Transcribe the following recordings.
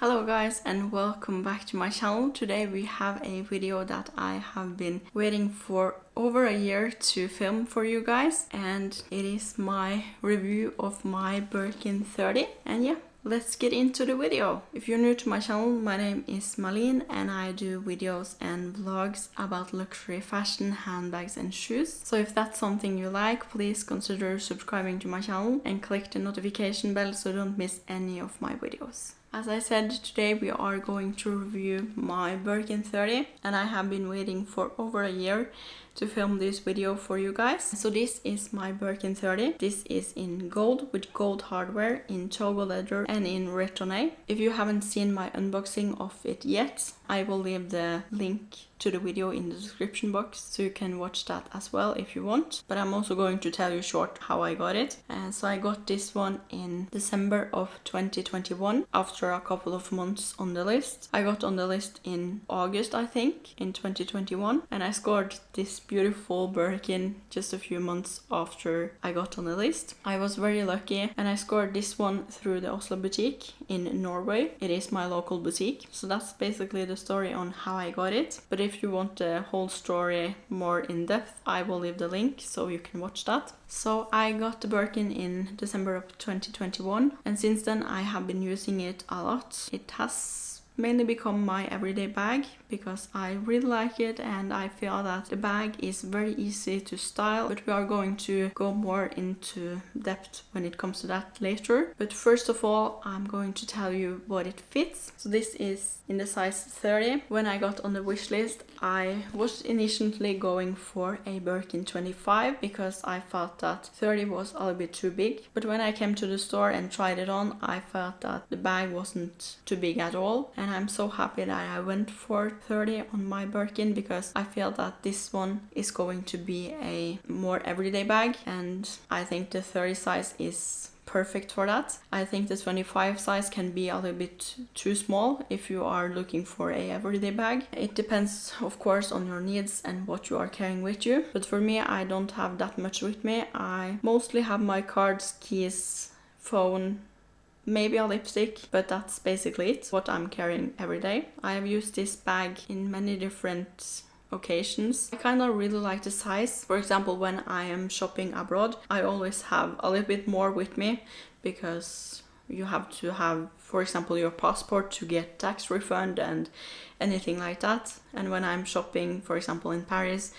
Hello guys and welcome back to my channel. Today we have a video that I have been waiting for over a year to film for you guys, and it is my review of my Birkin 30. And yeah, let's get into the video. If you're new to my channel, my name is Marlene and I do videos and vlogs about luxury fashion, handbags and shoes. So if that's something you like, please consider subscribing to my channel and click the notification bell so you don't miss any of my videos. As I said, today we are going to review my Birkin 30, and I have been waiting for over a year to film this video for you guys. So this is my Birkin 30. This is in gold with gold hardware, in togo leather and in retourné. If you haven't seen my unboxing of it yet, I will leave the link to the video in the description box so you can watch that as well if you want. But I'm also going to tell you short how I got it. So I got this one in December of 2021 after a couple of months on the list. I got on the list in August, I think, in 2021, and I scored this beautiful Birkin just a few months after I got on the list. I was very lucky and I scored this one through the Oslo boutique in Norway. It is my local boutique. So that's basically the story on how I got it. But if you want the whole story more in depth, I will leave the link so you can watch that. So I got the Birkin in December of 2021, and since then I have been using it a lot. It has mainly become my everyday bag because I really like it and I feel that the bag is very easy to style, but we are going to go more into depth when it comes to that later. But first of all, I'm going to tell you what it fits. So this is in the size 30. When I got on the wish list, I was initially going for a Birkin 25 because I felt that 30 was a little bit too big. But when I came to the store and tried it on, I felt that the bag wasn't too big at all. And I'm so happy that I went for 30 on my Birkin because I feel that this one is going to be a more everyday bag, and I think the 30 size is perfect for that. I think the 25 size can be a little bit too small if you are looking for a everyday bag. It depends of course on your needs and what you are carrying with you, but for me, I don't have that much with me. I mostly have my cards, keys, phone, maybe a lipstick, but that's basically it, what I'm carrying every day. I have used this bag in many different occasions. I kind of really like the size. For example, when I am shopping abroad, I always have a little bit more with me because you have to have, for example, your passport to get tax refund and anything like that. And when I'm shopping, for example, in Paris,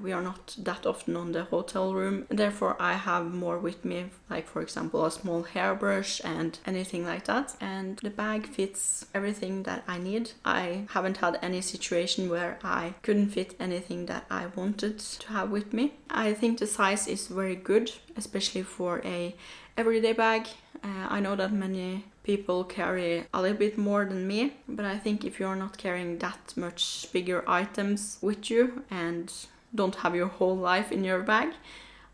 we are not that often on the hotel room. Therefore, I have more with me, like for example, a small hairbrush and anything like that. And the bag fits everything that I need. I haven't had any situation where I couldn't fit anything that I wanted to have with me. I think the size is very good, especially for a everyday bag. I know that many people carry a little bit more than me, but I think if you're not carrying that much bigger items with you and don't have your whole life in your bag,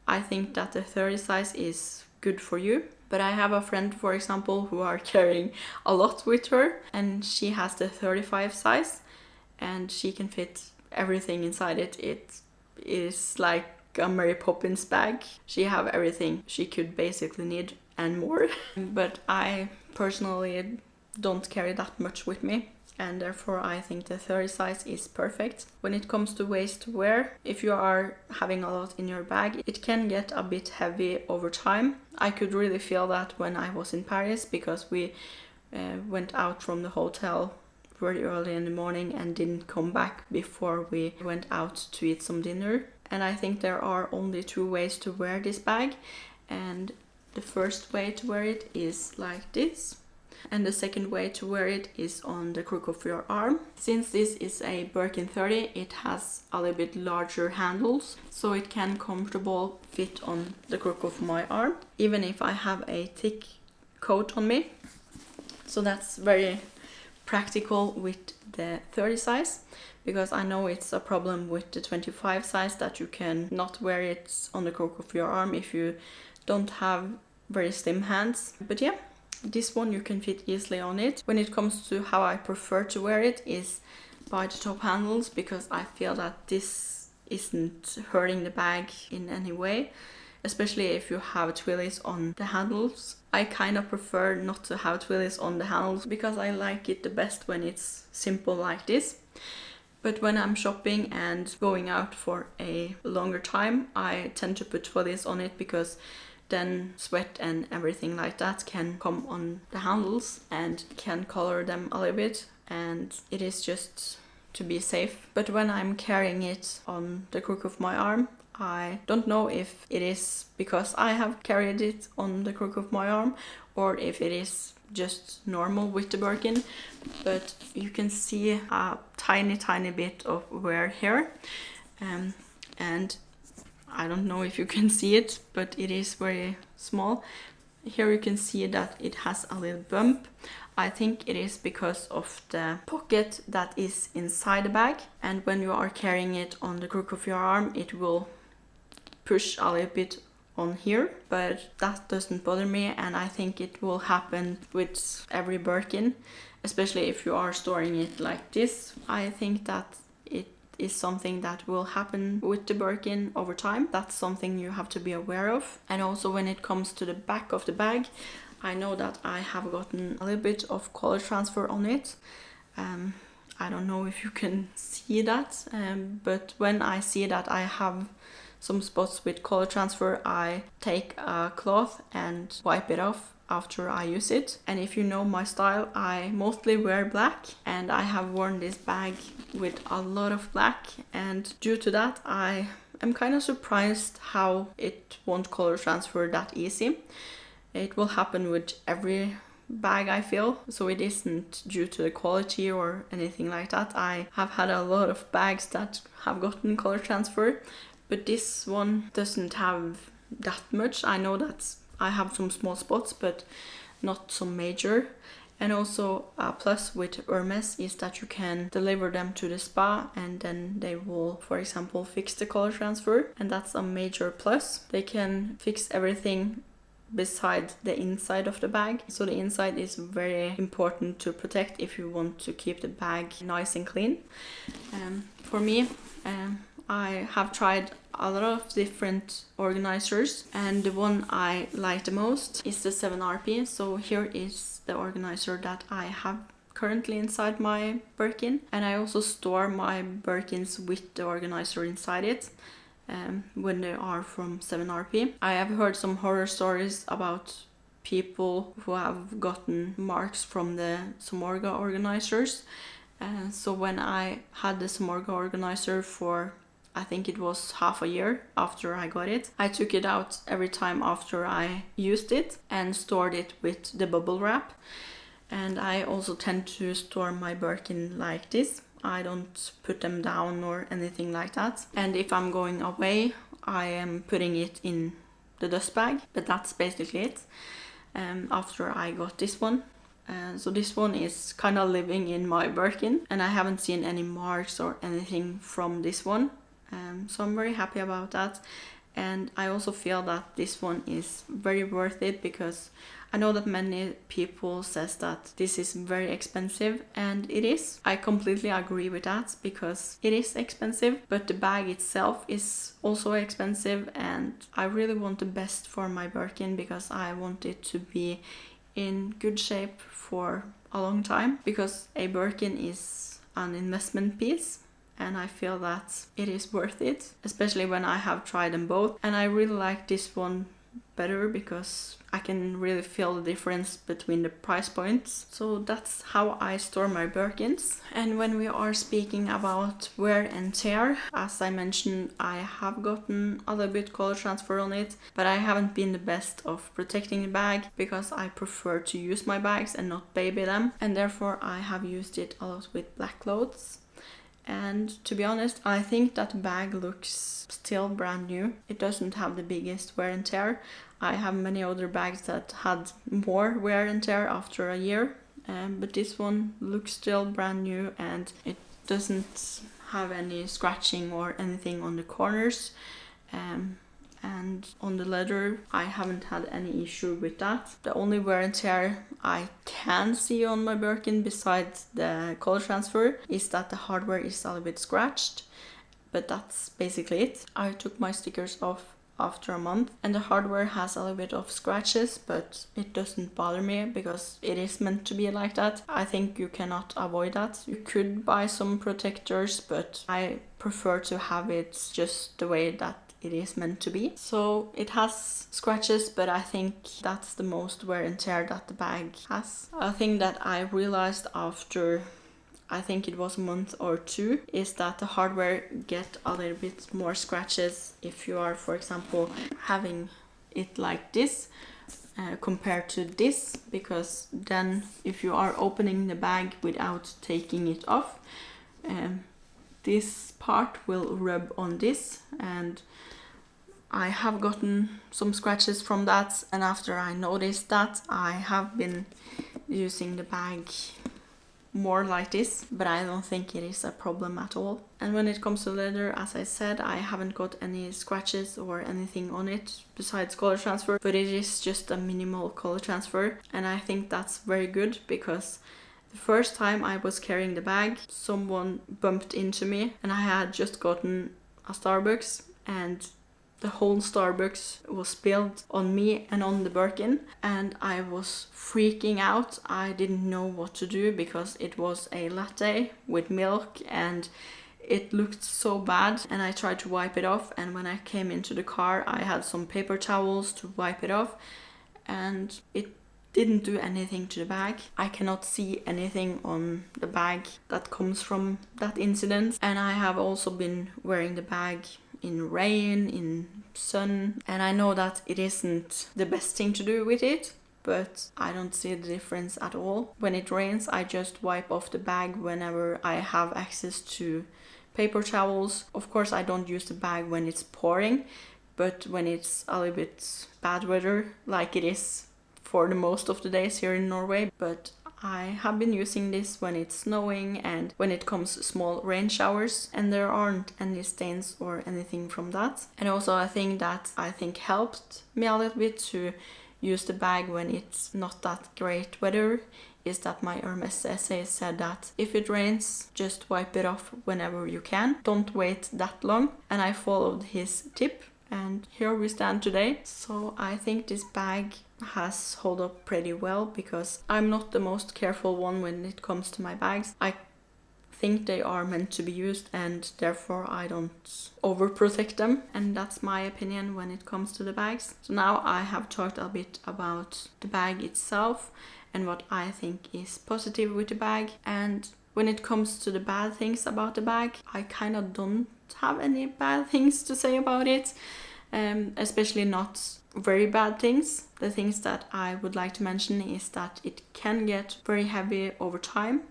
I think that the 30 size is good for you. But I have a friend, for example, who are carrying a lot with her, and she has the 35 size and she can fit everything inside it. It is like a Mary Poppins bag. She have everything she could basically need and more. But I personally don't carry that much with me, and therefore I think the 30 size is perfect. When it comes to waist to wear, if you are having a lot in your bag, it can get a bit heavy over time. I could really feel that when I was in Paris because we went out from the hotel very early in the morning and didn't come back before we went out to eat some dinner. And I think there are only two ways to wear this bag, and the first way to wear it is like this, and the second way to wear it is on the crook of your arm. Since this is a Birkin 30, it has a little bit larger handles, so it can comfortable fit on the crook of my arm, even if I have a thick coat on me. So that's very practical with the 30 size, because I know it's a problem with the 25 size that you can not wear it on the crook of your arm if you don't have very slim hands. But yeah, this one you can fit easily on it. When it comes to how I prefer to wear it is by the top handles, because I feel that this isn't hurting the bag in any way. especially if you have twillies on the handles. I kind of prefer not to have twillies on the handles because I like it the best when it's simple like this. But when I'm shopping and going out for a longer time, I tend to put twillies on it because then sweat and everything like that can come on the handles and can color them a little bit, and it is just to be safe. But when I'm carrying it on the crook of my arm, I don't know if it is because I have carried it on the crook of my arm or if it is just normal with the Birkin, but you can see a tiny bit of wear here, and I don't know if you can see it, but it is very small. Here you can see that it has a little bump. I think it is because of the pocket that is inside the bag, and when you are carrying it on the crook of your arm, it will push a little bit on here, but that doesn't bother me, and I think it will happen with every Birkin, especially if you are storing it like this. I think that it is something that will happen with the Birkin over time. That's something you have to be aware of. And also when it comes to the back of the bag, I know that I have gotten a little bit of color transfer on it. I don't know if you can see that, but when I see that I have some spots with color transfer, I take a cloth and wipe it off after I use it. And if you know my style, I mostly wear black, and I have worn this bag with a lot of black, and due to that I am kind of surprised how it won't color transfer that easy. It will happen with every bag, I feel, so it isn't due to the quality or anything like that. I have had a lot of bags that have gotten color transfer, but this one doesn't have that much. I know that I have some small spots, but not some major. And also a plus with Hermes is that you can deliver them to the spa and then they will, for example, fix the color transfer, and that's a major plus. They can fix everything beside the inside of the bag, so the inside is very important to protect if you want to keep the bag nice and clean. For me, I have tried a lot of different organizers, and the one I like the most is the 7RP. So here is the organizer that I have currently inside my Birkin, and I also store my Birkins with the organizer inside it when they are from 7RP. I have heard some horror stories about people who have gotten marks from the Samorga organizers. So when I had the Samorga organizer for, I think it was half a year after I got it, I took it out every time after I used it and stored it with the bubble wrap. And I also tend to store my Birkin like this. I don't put them down or anything like that. And if I'm going away, I am putting it in the dust bag, but that's basically it. After I got this one. So this one is kind of living in my Birkin, and I haven't seen any marks or anything from this one. So I'm very happy about that. And I also feel that this one is very worth it, because I know that many people says that this is very expensive, and it is. I completely agree with that, because it is expensive, but the bag itself is also expensive, and I really want the best for my Birkin, because I want it to be in good shape for a long time, because a Birkin is an investment piece. And I feel that it is worth it, especially when I have tried them both. And I really like this one better because I can really feel the difference between the price points. So that's how I store my Birkins. And when we are speaking about wear and tear, as I mentioned, I have gotten a little bit color transfer on it, but I haven't been the best of protecting the bag, because I prefer to use my bags and not baby them. And therefore I have used it a lot with black clothes. And to be honest, I think that the bag looks still brand new. It doesn't have the biggest wear and tear. I have many other bags that had more wear and tear after a year, but this one looks still brand new, and it doesn't have any scratching or anything on the corners. And on the leather, I haven't had any issue with that. The only wear and tear I can see on my Birkin, besides the color transfer, is that the hardware is a little bit scratched, but that's basically it. I took my stickers off after a month. And the hardware has a little bit of scratches, but it doesn't bother me because it is meant to be like that. I think you cannot avoid that. You could buy some protectors, but I prefer to have it just the way that it is meant to be. So it has scratches, but I think that's the most wear and tear that the bag has. A thing that I realized after, I think it was a month or two, is that the hardware get a little bit more scratches if you are, for example, having it like this compared to this, because then if you are opening the bag without taking it off, this part will rub on this, and I have gotten some scratches from that. And after I noticed that, I have been using the bag more like this, but I don't think it is a problem at all. And when it comes to leather, as I said, I haven't got any scratches or anything on it besides color transfer, but it is just a minimal color transfer, and I think that's very good, because the first time I was carrying the bag, someone bumped into me, and I had just gotten a Starbucks, and the whole Starbucks was spilled on me and on the Birkin, and I was freaking out. I didn't know what to do because it was a latte with milk and it looked so bad, and I tried to wipe it off, and when I came into the car I had some paper towels to wipe it off, and it didn't do anything to the bag. I cannot see anything on the bag that comes from that incident, and I have also been wearing the bag in rain, in sun, and I know that it isn't the best thing to do with it, but I don't see the difference at all. When it rains, I just wipe off the bag whenever I have access to paper towels. Of course, I don't use the bag when it's pouring, but when it's a little bit bad weather, like it is for the most of the days here in Norway. But I have been using this when it's snowing and when it comes small rain showers, and there aren't any stains or anything from that. And also a thing that I think helped me a little bit to use the bag when it's not that great weather is that my Hermes essay said that if it rains, just wipe it off whenever you can. Don't wait that long. And I followed his tip, and here we stand today. So I think this bag has held up pretty well, because I'm not the most careful one when it comes to my bags. I think they are meant to be used, and therefore I don't overprotect them, and that's my opinion when it comes to the bags. So now I have talked a bit about the bag itself and what I think is positive with the bag. And when it comes to the bad things about the bag, I kind of don't have any bad things to say about it, especially not very bad things. The things that I would like to mention is that it can get very heavy over time,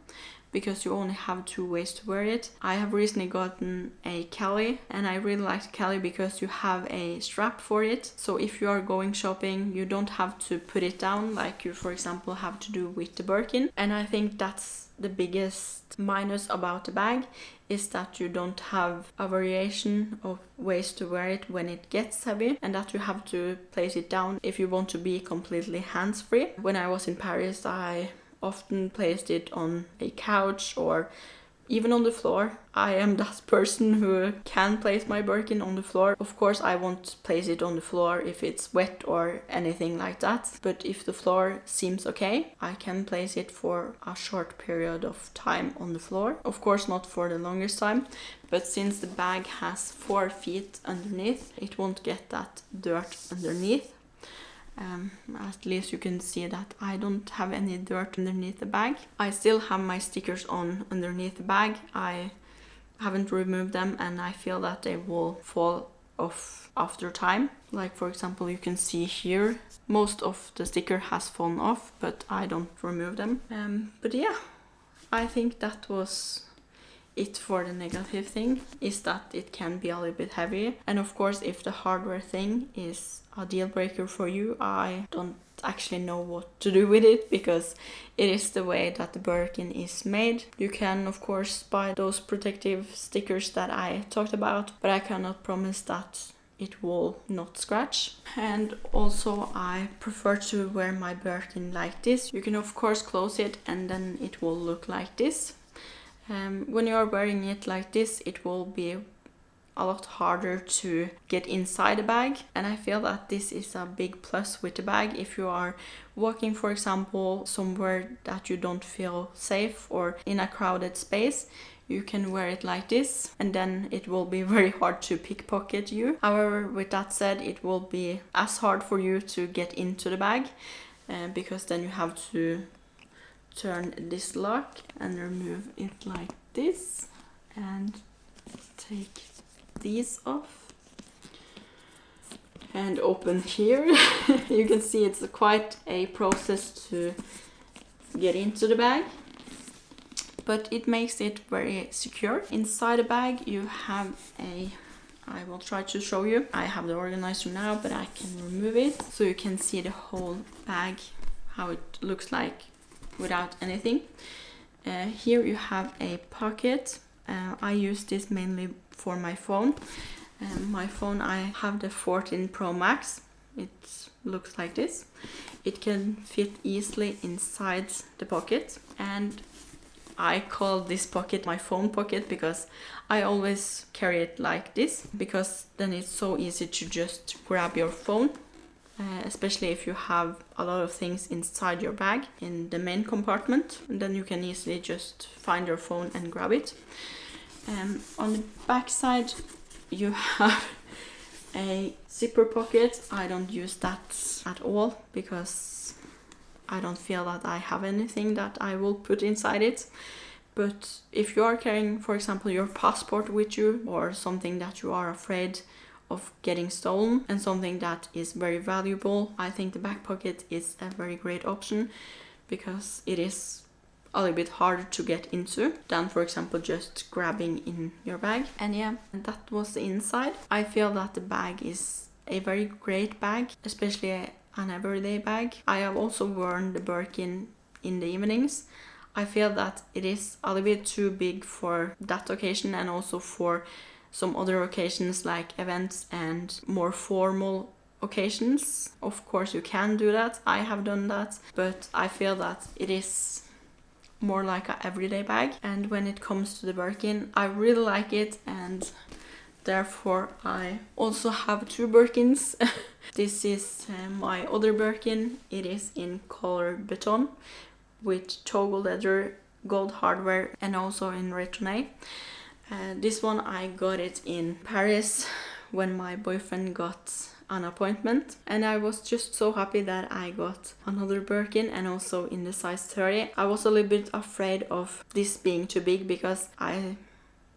because you only have 2 ways to wear it. I have recently gotten a Kelly, and I really like the Kelly because you have a strap for it. So if you are going shopping, you don't have to put it down like you, for example, have to do with the Birkin. And I think that's the biggest minus about the bag, is that you don't have a variation of ways to wear it when it gets heavy, and that you have to place it down if you want to be completely hands-free. When I was in Paris, I often placed it on a couch or even on the floor. I am that person who can place my Birkin on the floor. Of course, I won't place it on the floor if it's wet or anything like that, but if the floor seems okay, I can place it for a short period of time on the floor. Of course, not for the longest time, but since the bag has 4 feet underneath, it won't get that dirt underneath. At least you can see that I don't have any dirt underneath the bag. I still have my stickers on underneath the bag. I haven't removed them, and I feel that they will fall off after time. Like, for example, you can see here, most of the sticker has fallen off, but I don't remove them. But yeah, I think that was it for the negative thing, is that it can be a little bit heavy. And of course, if the hardware thing is a deal breaker for you, I don't actually know what to do with it, because it is the way that the Birkin is made. You can of course buy those protective stickers that I talked about, but I cannot promise that it will not scratch. And also I prefer to wear my Birkin like this. You can of course close it and then it will look like this. When you are wearing it like this, it will be a lot harder to get inside the bag, and I feel that this is a big plus with the bag. If you are walking, for example, somewhere that you don't feel safe or in a crowded space, you can wear it like this, and then it will be very hard to pickpocket you. However, with that said, it will be as hard for you to get into the bag, because then you have to turn this lock and remove it like this and take these off and open here. You can see it's quite a process to get into the bag, but it makes it very secure. Inside the bag you have I will try to show you. I have the organizer now, but I can remove it so you can see the whole bag, how it looks like without anything. Here you have a pocket. I use this mainly for my phone. My phone, I have the 14 Pro Max. It looks like this. It can fit easily inside the pocket, and I call this pocket my phone pocket because I always carry it like this, because then it's so easy to just grab your phone, especially if you have a lot of things inside your bag in the main compartment, and then you can easily just find your phone and grab it. On the back side you have a zipper pocket. I don't use that at all because I don't feel that I have anything that I will put inside it. But if you are carrying, for example, your passport with you, or something that you are afraid of getting stolen and something that is very valuable, I think the back pocket is a very great option, because it is a little bit harder to get into than, for example, just grabbing in your bag. And yeah, that was the inside. I feel that the bag is a very great bag, especially an everyday bag. I have also worn the Birkin in the evenings. I feel that it is a little bit too big for that occasion, and also for some other occasions like events and more formal occasions. Of course you can do that, I have done that, but I feel that it is more like an everyday bag. And when it comes to the Birkin, I really like it, and therefore I also have two Birkins. This is my other Birkin. It is in color Beton with toggle leather, gold hardware, and also in retourné. This one I got it in Paris when my boyfriend got an appointment, and I was just so happy that I got another Birkin, and also in the size 30. I was a little bit afraid of this being too big because I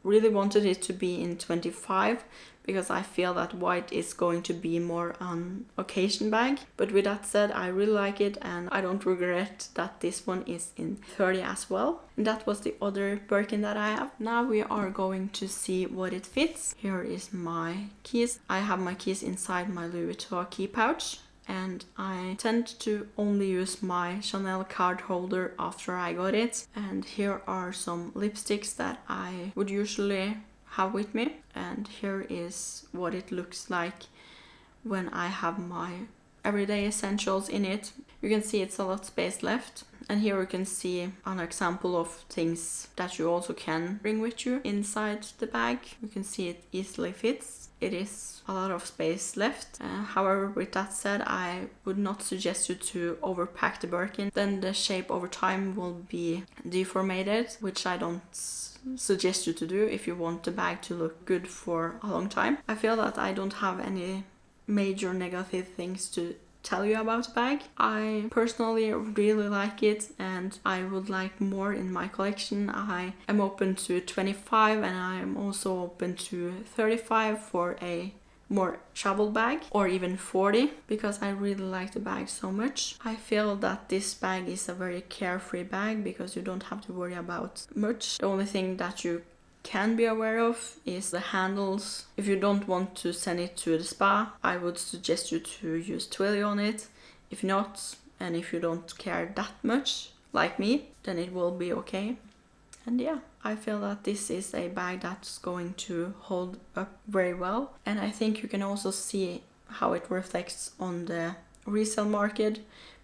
really wanted it to be in 25, because I feel that white is going to be more an occasion bag. But with that said, I really like it, and I don't regret that this one is in 30 as well. And that was the other Birkin that I have. Now we are going to see what it fits. Here is my keys. I have my keys inside my Louis Vuitton key pouch, and I tend to only use my Chanel card holder after I got it. And here are some lipsticks that I would usually have with me, and here is what it looks like when I have my everyday essentials in it. You can see it's a lot of space left, and here you can see an example of things that you also can bring with you inside the bag. You can see it easily fits. It is a lot of space left. However, with that said, I would not suggest you to overpack the Birkin. Then the shape over time will be deformated, which I don't suggest you to do if you want the bag to look good for a long time. I feel that I don't have any major negative things to tell you about the bag. I personally really like it, and I would like more in my collection. I am open to 25, and I am also open to 35 for a more travel bag, or even 40, because I really like the bag so much. I feel that this bag is a very carefree bag because you don't have to worry about much. The only thing that you can be aware of is the handles. If you don't want to send it to the spa, I would suggest you to use Twilio on it. If not, and if you don't care that much like me, then it will be okay. And yeah, I feel that this is a bag that's going to hold up very well. And I think you can also see how it reflects on the resale market,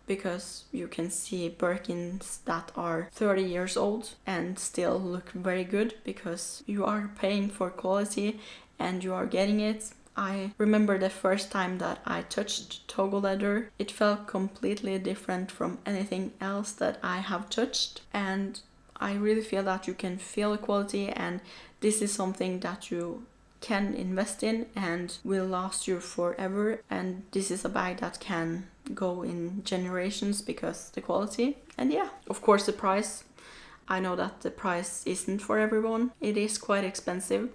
because you can see Birkins that are 30 years old and still look very good, because you are paying for quality and you are getting it. I remember the first time that I touched Togo leather. It felt completely different from anything else that I have touched, and I really feel that you can feel the quality, and this is something that you can invest in and will last you forever. And this is a bag that can go in generations because the quality. And yeah, of course the price. I know that the price isn't for everyone. It is quite expensive,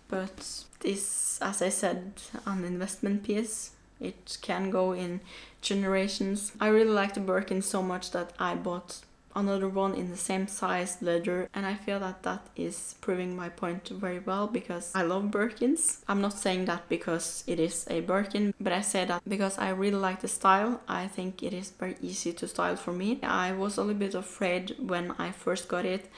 but this, as I said, an investment piece. It can go in generations. I really like the Birkin so much that I bought another one in the same size leather, and I feel that that is proving my point very well because I love Birkins. I'm not saying that because it is a Birkin, but I say that because I really like the style. I think it is very easy to style for me. I was a little bit afraid when I first got it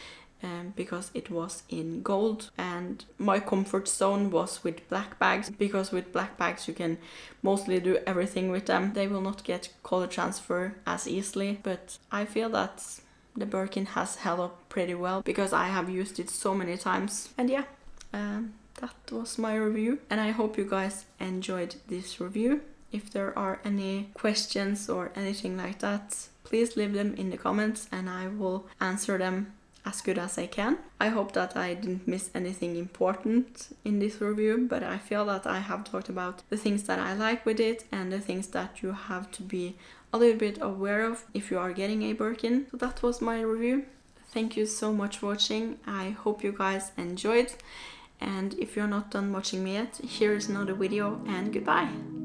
because it was in gold, and my comfort zone was with black bags, because with black bags you can mostly do everything with them. They will not get color transfer as easily, but I feel that the Birkin has held up pretty well because I have used it so many times. And yeah, that was my review, and I hope you guys enjoyed this review. If there are any questions or anything like that, please leave them in the comments and I will answer them as good as I can. I hope that I didn't miss anything important in this review, but I feel that I have talked about the things that I like with it and the things that you have to be a little bit aware of if you are getting a Birkin. So that was my review. Thank you so much for watching. I hope you guys enjoyed, and if you're not done watching me yet, here is another video, and goodbye.